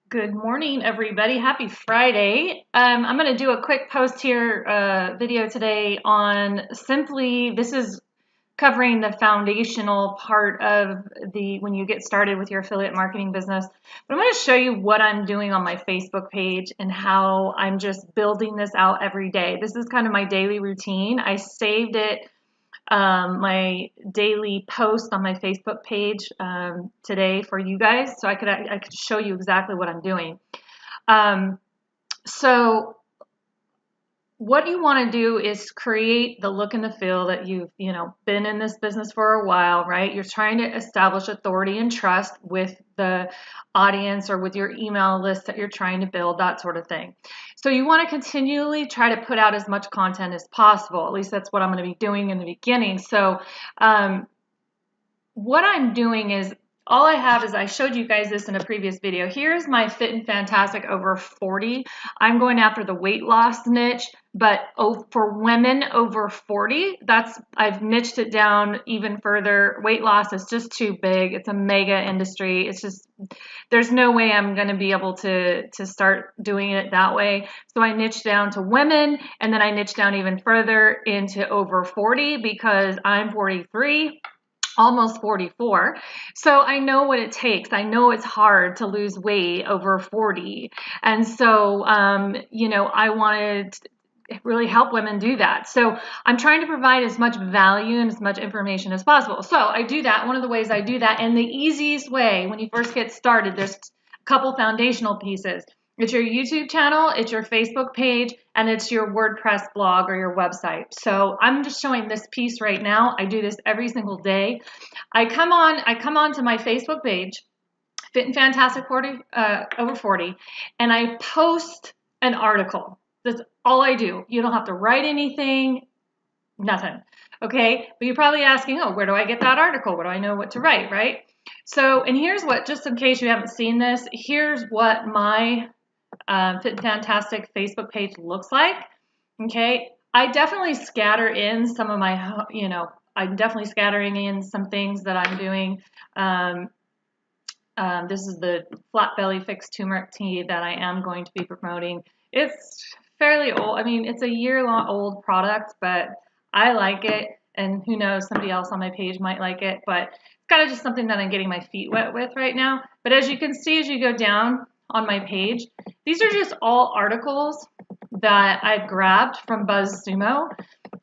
Good morning, everybody. Happy Friday. I'm going to do a quick post here, video today on this is covering the foundational part of when you get started with your affiliate marketing business. But I'm going to show you what I'm doing on my Facebook page and how I'm just building this out every day. This is kind of my daily routine. I saved it my daily post on my Facebook page today for you guys, so I could show you exactly what I'm doing. Um, so what you want to do is create the look and the feel that you've been in this business for a while, right? You're trying to establish authority and trust with the audience or with your email list that you're trying to build, that sort of thing. So you want to continually try to put out as much content as possible. At least that's what I'm going to be doing in the beginning. So what I'm doing is, all I have is, I showed you guys this in a previous video. Here's my Fit and Fantastic over 40. I'm going after the weight loss niche, but for women over 40, I've niched it down even further. Weight loss is just too big. It's a mega industry. It's just, there's no way I'm going to be able to start doing it that way. So I niched down to women, and then I niched down even further into over 40 because I'm 43. Almost 44. So I know what it takes. I know it's hard to lose weight over 40. And so, I wanted to really help women do that. So I'm trying to provide as much value and as much information as possible. So I do that. One of the ways I do that, and the easiest way when you first get started, there's a couple foundational pieces. It's your YouTube channel, it's your Facebook page, and it's your WordPress blog or your website. So I'm just showing this piece right now. I do this every single day. I come on to my Facebook page, Fit and Fantastic 40 over 40, and I post an article. That's all I do. You don't have to write anything, nothing. Okay? But you're probably asking, oh, where do I get that article? Where do I know what to write, right? So, and here's what, just in case you haven't seen this, here's what my Fit and Fantastic Facebook page looks like. Okay, I definitely scatter in some of my, I'm definitely scattering in some things that I'm doing. This is the flat belly fixed turmeric tea that I am going to be promoting. It's fairly old. I mean, it's a year-long old product, but I like it. And who knows, somebody else on my page might like it. But it's kind of just something that I'm getting my feet wet with right now. But as you can see, as you go down on my page, these are just all articles that I've grabbed from Buzzsumo.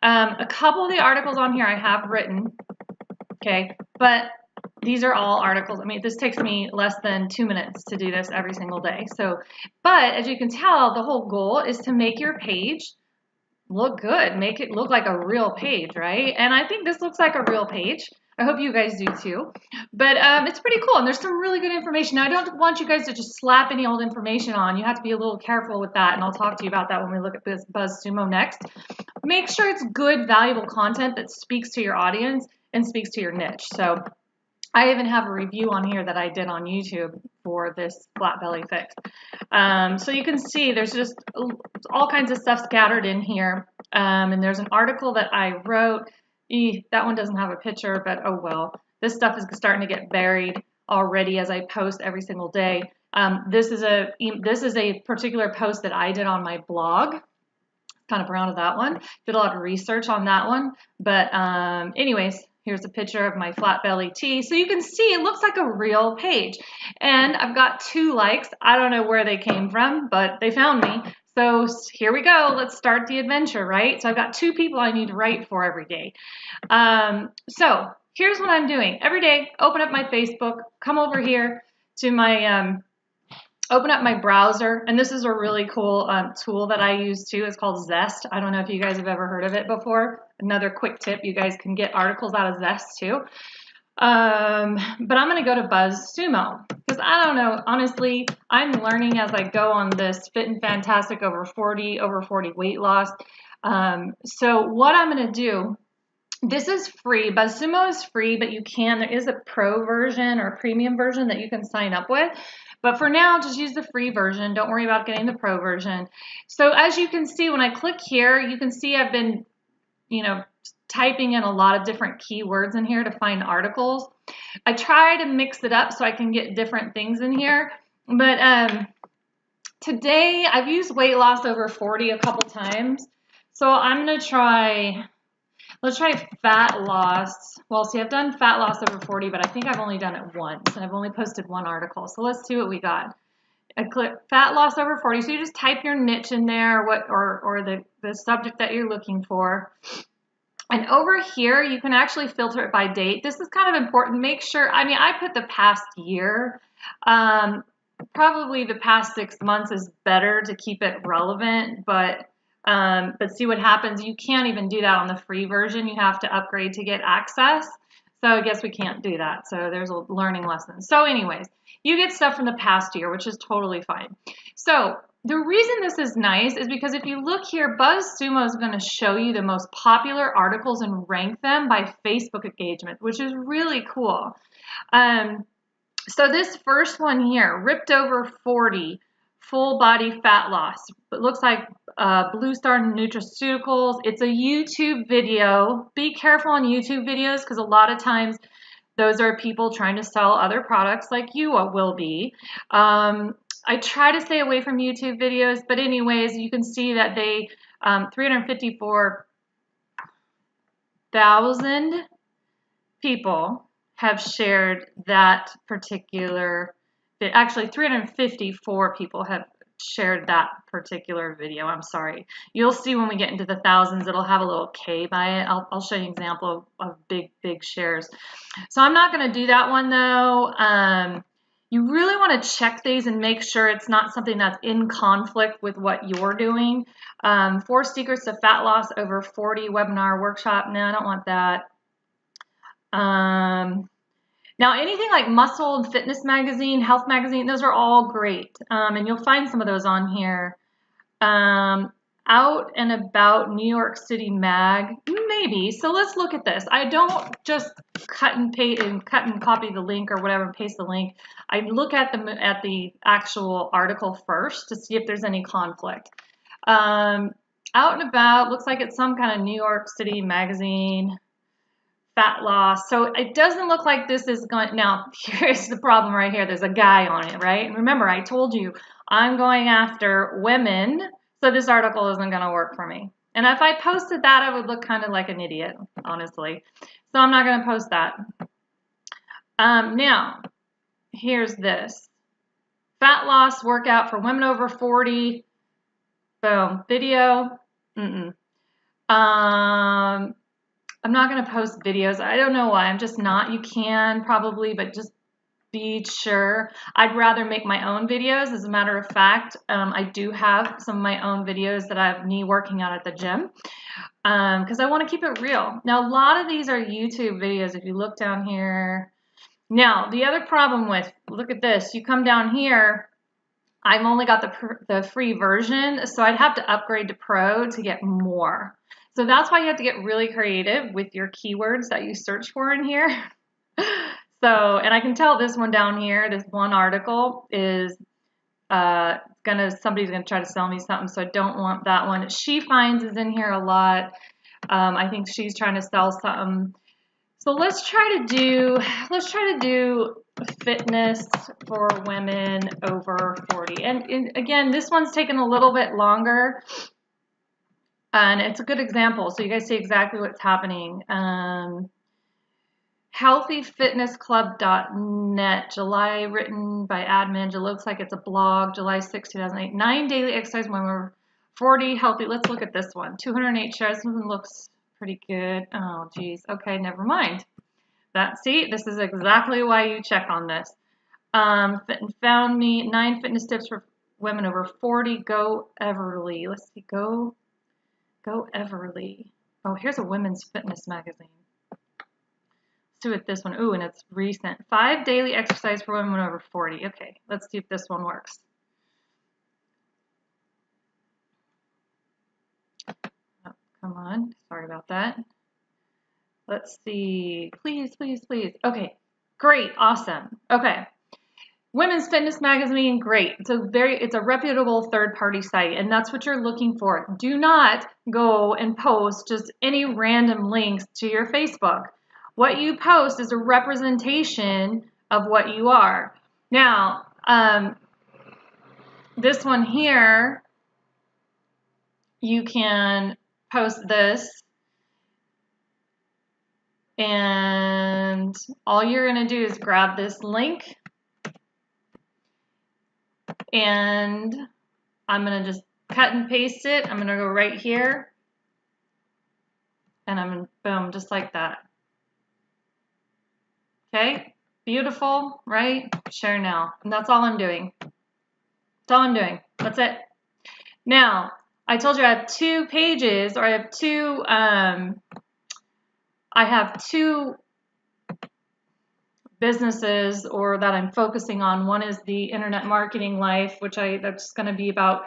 A couple of the articles on here I have written, okay, but these are all articles. I mean, this takes me less than 2 minutes to do this every single day. So, but as you can tell, the whole goal is to make your page look good, make it look like a real page, right? And I think this looks like a real page. I hope you guys do too. But it's pretty cool, and there's some really good information. Now, I don't want you guys to just slap any old information on. You have to be a little careful with that, and I'll talk to you about that when we look at this Buzzsumo next. Make sure it's good, valuable content that speaks to your audience and speaks to your niche. So I even have a review on here that I did on YouTube for this flat belly fix. So you can see there's just all kinds of stuff scattered in here. And there's an article that I wrote. That one doesn't have a picture, but oh well. This stuff is starting to get buried already as I post every single day. This is a particular post that I did on my blog. Kind of proud of that one. Did a lot of research on that one. But anyways, here's a picture of my flat belly tea. So you can see it looks like a real page. And I've got 2 likes. I don't know where they came from, but they found me. So here we go. Let's start the adventure, right? So I've got 2 people I need to write for every day. So here's what I'm doing. Every day, open up my Facebook, come over here to my open up my browser, and this is a really cool tool that I use too. It's called Zest. I don't know if you guys have ever heard of it before. Another quick tip, you guys can get articles out of Zest too. But I'm going to go to Buzzsumo because I don't know, honestly, I'm learning as I go on this Fit and Fantastic over 40 weight loss. So what I'm going to do, this is free. Buzzsumo is free, but there is a pro version or a premium version that you can sign up with. But for now, just use the free version. Don't worry about getting the pro version. So as you can see, when I click here, you can see I've been, typing in a lot of different keywords in here to find articles. I try to mix it up so I can get different things in here. But today I've used weight loss over 40 a couple times. So I'm going to try, let's try fat loss. Well, see, I've done fat loss over 40, but I think I've only done it once and I've only posted one article. So let's see what we got. I click fat loss over 40. So you just type your niche in there, or the subject that you're looking for. And over here, you can actually filter it by date. This is kind of important. Make sure, I mean, I put the past year. Probably the past 6 months is better to keep it relevant, but see what happens. You can't even do that on the free version. You have to upgrade to get access. So I guess we can't do that. So there's a learning lesson. So anyways, you get stuff from the past year, which is totally fine. So the reason this is nice is because if you look here, Buzzsumo is going to show you the most popular articles and rank them by Facebook engagement, which is really cool. So this first one here, ripped over 40, full body fat loss. It looks like Blue Star Nutraceuticals. It's a YouTube video. Be careful on YouTube videos because a lot of times those are people trying to sell other products like you will be. I try to stay away from YouTube videos, but anyways, you can see that they 354,000 people have shared that particular, actually 354 people have shared that particular video. I'm sorry. You'll see when we get into the thousands, it'll have a little K by it. I'll show you an example of big shares. So I'm not going to do that one though. You really want to check these and make sure it's not something that's in conflict with what you're doing. 4 secrets to fat loss over 40 webinar workshop. No, I don't want that. Now anything like Muscle and Fitness Magazine, Health Magazine, those are all great. And you'll find some of those on here. Out and About New York City Mag, maybe. So let's look at this. I don't just cut and copy the link or whatever and paste the link. I look at the actual article first to see if there's any conflict. Out and About looks like it's some kind of New York City Magazine. Fat loss. So it doesn't look like this is going, now here's the problem right here. There's a guy on it, right? And remember, I told you I'm going after women, so this article isn't going to work for me. And if I posted that, I would look kind of like an idiot, honestly. So I'm not going to post that. Now, here's this. Fat loss workout for women over 40. Boom. Video. I'm not going to post videos. I don't know why. I'm just not. You can probably, but just be sure. I'd rather make my own videos. As a matter of fact, I do have some of my own videos that I have me working out at the gym because I want to keep it real. Now, a lot of these are YouTube videos. If you look down here. Now, the other problem with, look at this. You come down here. I've only got the free version, so I'd have to upgrade to Pro to get more. So that's why you have to get really creative with your keywords that you search for in here. So, and I can tell this one down here, this one article is somebody's gonna try to sell me something, so I don't want that one. She Finds is in here a lot. I think she's trying to sell something. So let's try to do fitness for women over 40. And again, this one's taken a little bit longer. And it's a good example, so you guys see exactly what's happening. Healthyfitnessclub.net, July, written by admin. It looks like it's a blog, July 6, 2008. 9 daily exercise when we're 40, healthy. Let's look at this one. 208 shares. This one looks pretty good. Oh, geez. Okay, never mind. See, this is exactly why you check on this. Fit and Found Me, 9 fitness tips for women over 40. Go Everly. Let's see, Go Everly. Oh, here's a women's fitness magazine. Let's do it this one. Ooh, and it's recent. 5 daily exercise for women over 40. Okay, let's see if this one works. Oh, come on. Sorry about that. Let's see. Please. Okay, great. Awesome. Okay. Women's Fitness Magazine, great. It's a reputable third-party site, and that's what you're looking for. Do not go and post just any random links to your Facebook. What you post is a representation of what you are. Now, this one here, you can post this, and all you're going to do is grab this link, and I'm going to just cut and paste it. I'm going to go right here, and I'm going to boom, just like that. Okay, beautiful, right? Share now. And that's all I'm doing. That's all I'm doing. That's it. Now, I told you I have 2 pages, or I have two businesses, or that I'm focusing on. One is the Internet Marketing Life, that's going to be about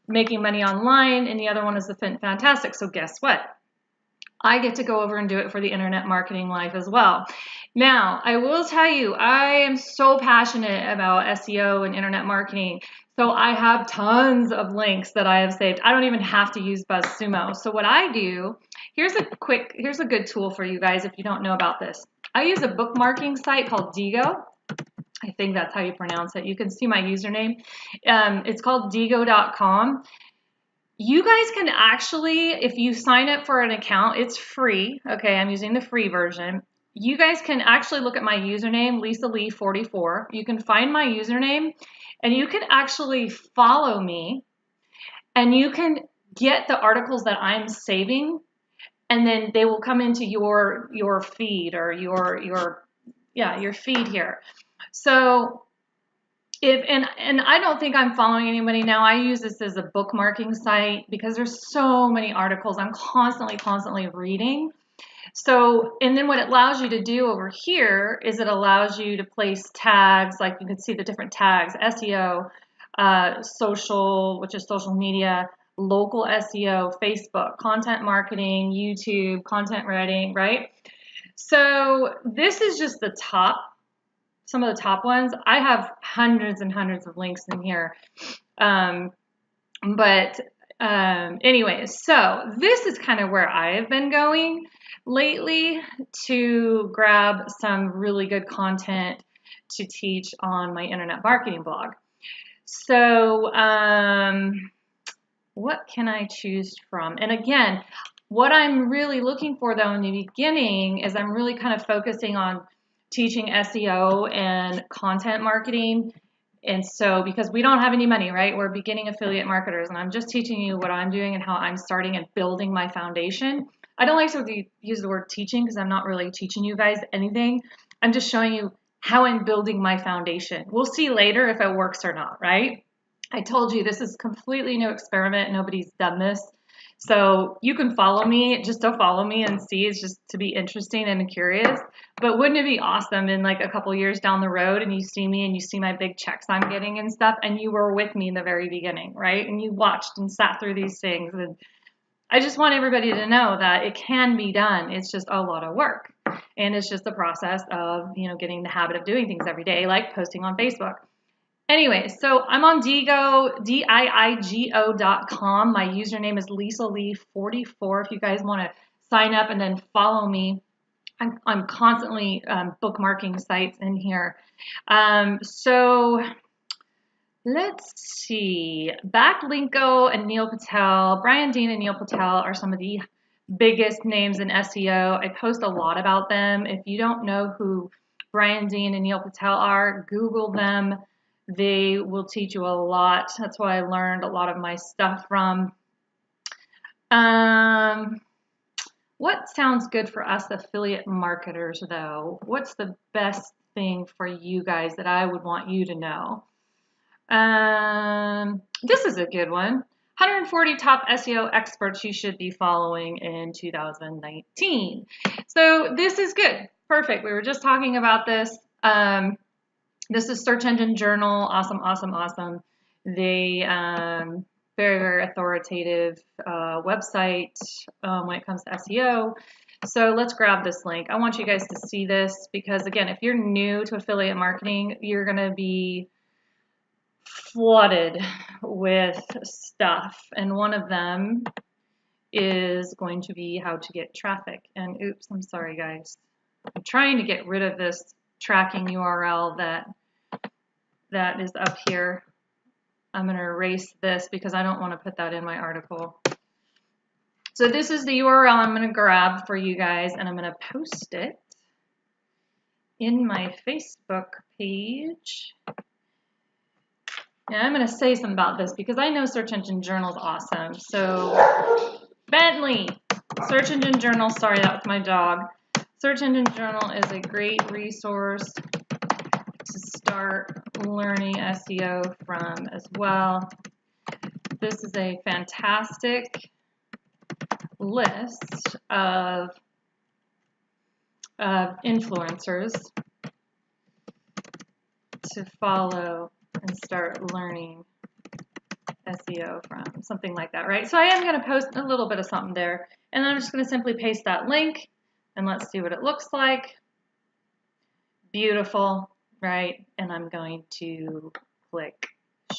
making money online, and the other one is the Fit Fantastic. So guess what? I get to go over and do it for the Internet Marketing Life as well. Now, I will tell you, I am so passionate about SEO and internet marketing. So I have tons of links that I have saved. I don't even have to use Buzzsumo. So what I do, here's a good tool for you guys if you don't know about this. I use a bookmarking site called Digo. I think that's how you pronounce it. You can see my username. It's called digo.com. You guys can actually, if you sign up for an account, it's free. Okay, I'm using the free version. You guys can actually look at my username, Lisa Lee 44. You can find my username, and you can actually follow me, and you can get the articles that I'm saving, and then they will come into your feed, or your feed here. So and I don't think I'm following anybody now. I use this as a bookmarking site because there's so many articles I'm constantly reading. So, and then what it allows you to do over here is it allows you to place tags, like you can see the different tags: SEO, social, which is social media, local SEO, Facebook, content marketing, YouTube, content writing, right? So this is just the top, some of the top ones. I have hundreds and hundreds of links in here. Anyways, so this is kind of where I have been going lately to grab some really good content to teach on my internet marketing blog. So what can I choose from? And again, what I'm really looking for though in the beginning is I'm really kind of focusing on teaching SEO and content marketing. And so, because we don't have any money, right? We're beginning affiliate marketers, and I'm just teaching you what I'm doing and how I'm starting and building my foundation. I don't like to use the word teaching because I'm not really teaching you guys anything. I'm just showing you how I'm building my foundation. We'll see later if it works or not, right? I told you this is a completely new experiment. Nobody's done this. So you can follow me, just to follow me and see. It's just to be interesting and curious. But wouldn't it be awesome in like a couple years down the road, and you see me and you see my big checks I'm getting and stuff, and you were with me in the very beginning, right? And you watched and sat through these things. And I just want everybody to know that it can be done. It's just a lot of work. And it's just the process of, getting the habit of doing things every day, like posting on Facebook. Anyway, so I'm on Digo, diigo.com. My username is Lisa Lee 44. If you guys want to sign up and then follow me, I'm constantly bookmarking sites in here. So let's see. Backlinko and Neil Patel, Brian Dean and Neil Patel are some of the biggest names in SEO. I post a lot about them. If you don't know who Brian Dean and Neil Patel are, Google them. They will teach you a lot. That's why I learned a lot of my stuff from. What sounds good for us affiliate marketers, though? What's the best thing for you guys that I would want you to know? This is a good one. 140 top SEO experts you should be following in 2019. So this is good. Perfect. We were just talking about this. This is Search Engine Journal. Awesome. They very, very authoritative website when it comes to SEO. So let's grab this link. I want you guys to see this because, again, if you're new to affiliate marketing, you're going to be flooded with stuff. And one of them is going to be how to get traffic. And oops, I'm sorry, guys. I'm trying to get rid of this tracking URL that is up here. I'm going to erase this because I don't want to put that in my article. So this is the URL I'm going to grab for you guys, and I'm going to post it in my Facebook page. And I'm going to say something about this because I know Search Engine Journal is awesome. So Bentley, Search Engine Journal, sorry, that was my dog. Search Engine Journal is a great resource to start learning SEO from as well. This is a fantastic list of influencers to follow and start learning SEO from, something like that, right? So I am going to post a little bit of something there, and I'm just going to simply paste that link, and let's see what it looks like. Beautiful, right? And I'm going to click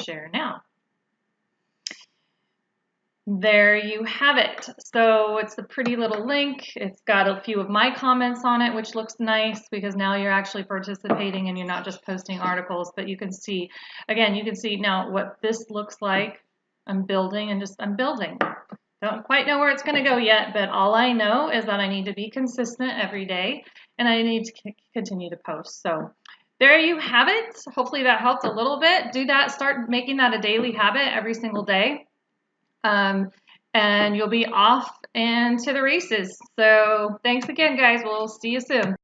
share now. There you have it. So it's a pretty little link. It's got a few of my comments on it, which looks nice because now you're actually participating and you're not just posting articles, but you can see, again, you can see now what this looks like. I'm building and I'm building. Don't quite know where it's going to go yet, but all I know is that I need to be consistent every day and I need to continue to post. So there you have it. Hopefully that helped a little bit. Do that. Start making that a daily habit every single day. And you'll be off and to the races. So thanks again, guys. We'll see you soon.